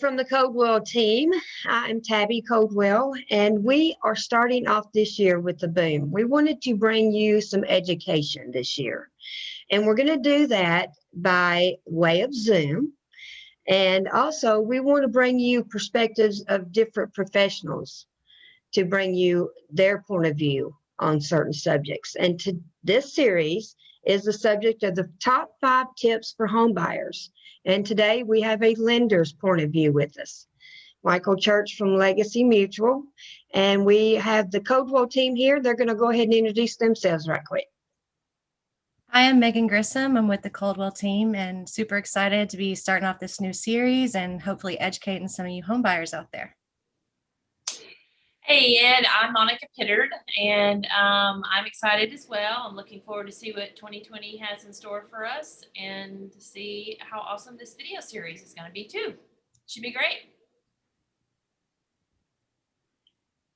from the Coldwell team, I'm Tabby Coldwell, and we are starting off this year with a boom. We wanted to bring you some education this year, and we're going to do that by way of Zoom. And also, we want to bring you perspectives of different professionals to bring you their point of view on certain subjects. And this series is the subject of the top 5 tips for home buyers. And today we have a lender's point of view with us, Michael Church from Legacy Mutual. And we have the Coldwell team here. They're going to go ahead and introduce themselves right quick. Hi, I'm Megan Grissom. I'm with the Coldwell team and super excited to be starting off this new series and hopefully educating some of you home buyers out there. Hey, Ed, I'm Monica Pittard, and I'm excited as well. I'm looking forward to see what 2020 has in store for us and to see how awesome this video series is going to be too. Should be great.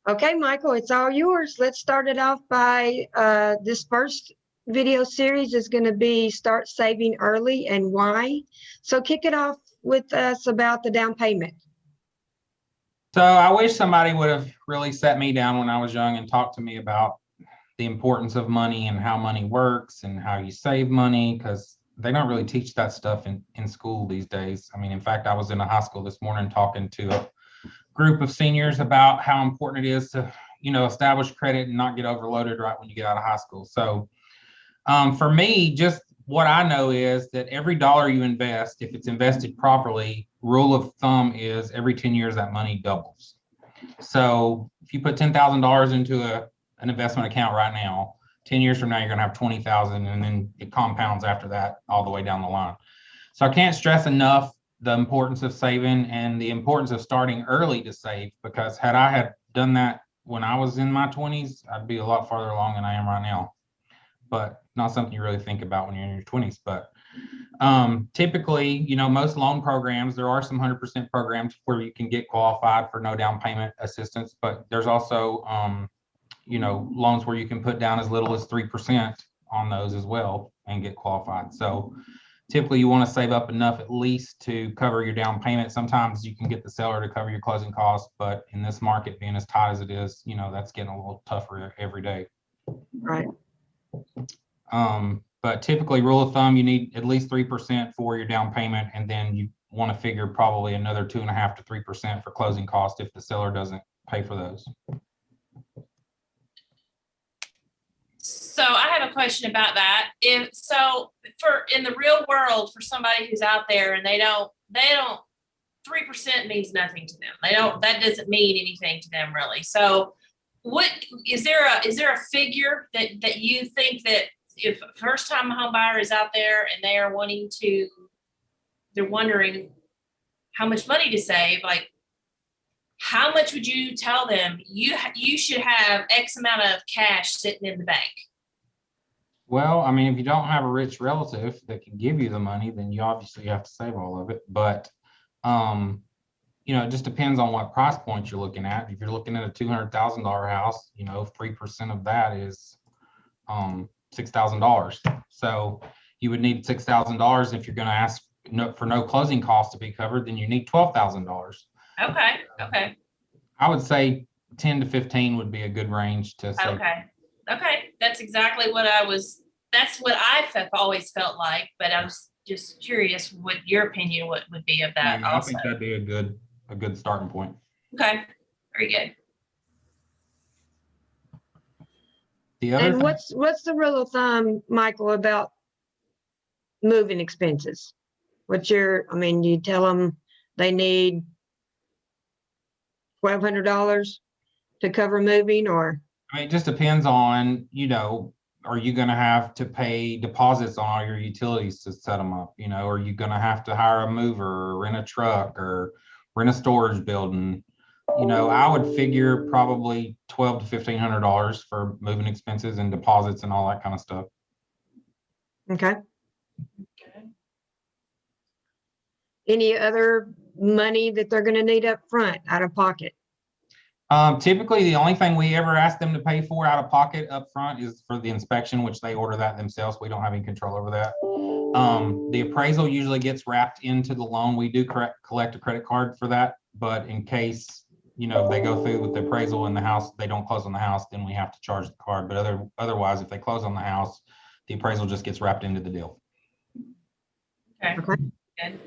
Okay, Michael, it's all yours. Let's start it off by this first video series is going to be start saving early and why. So kick it off with us about the down payment. So I wish somebody would have really sat me down when I was young and talked to me about the importance of money and how money works and how you save money, because they don't really teach that stuff in school these days. I mean, in fact, I was in a high school this morning talking to a group of seniors about how important it is to, establish credit and not get overloaded right when you get out of high school. So for me, just what I know is that every dollar you invest, if it's invested properly, rule of thumb is every 10 years that money doubles. So if you put $10,000 into an investment account right now, 10 years from now, you're going to have 20,000, and then it compounds after that all the way down the line. So I can't stress enough the importance of saving and the importance of starting early to save, because had I had done that when I was in my 20s, I'd be a lot farther along than I am right now. But not something you really think about when you're in your 20s. But typically, most loan programs, there are some 100% programs where you can get qualified for no down payment assistance, but there's also, loans where you can put down as little as 3% on those as well and get qualified. So typically you want to save up enough at least to cover your down payment. Sometimes you can get the seller to cover your closing costs, but in this market being as tight as it is, that's getting a little tougher every day. Right. But typically, rule of thumb, you need at least 3% for your down payment, and then you want to figure probably another 2.5% to 3% for closing costs if the seller doesn't pay for those. So I have a question about that. For in the real world, for somebody who's out there and they don't 3% means nothing to them. That doesn't mean anything to them really. So what is there a figure that you think that if a first time home buyer is out there and they're wondering how much money to save, like how much would you tell them you should have X amount of cash sitting in the bank? Well, I mean, if you don't have a rich relative that can give you the money, then you obviously have to save all of it. But it just depends on what price point you're looking at. If you're looking at a $200,000 house, 3% of that is $6,000. So you would need $6,000 if you're going to ask for no closing costs to be covered. Then you need $12,000. Okay. I would say 10 to 15 would be a good range to say. Okay. That's exactly what that's what I've always felt like, but I was just curious what your opinion would be of that. Yeah, I think that'd be a good starting point. Okay. Very good. And what's the rule of thumb, Michael, about moving expenses? You tell them they need $1,200 to cover moving, or? It just depends on, are you going to have to pay deposits on all your utilities to set them up? Are you going to have to hire a mover or rent a truck or rent a storage building? I would figure probably $1,200 to $1,500 for moving expenses and deposits and all that kind of stuff. Okay. Any other money that they're going to need up front out of pocket? Typically, the only thing we ever ask them to pay for out of pocket up front is for the inspection, which they order that themselves. We don't have any control over that. The appraisal usually gets wrapped into the loan. We do collect a credit card for that, but in case, you know, they go through with the appraisal in the house, they don't close on the house, then we have to charge the card. But otherwise, if they close on the house, the appraisal just gets wrapped into the deal. Okay. Okay. Good.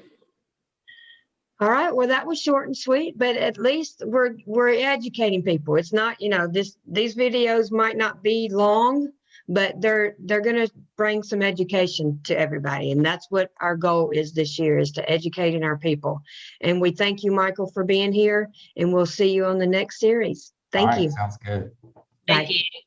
All right, well, that was short and sweet, but at least we're educating people. It's not, you know, these videos might not be long, but they're going to bring some education to everybody, and that's what our goal is this year, is to educating our people. And we thank you, Michael, for being here, and we'll see you on the next series. All Thank right, you. sounds good. Thank Bye. you.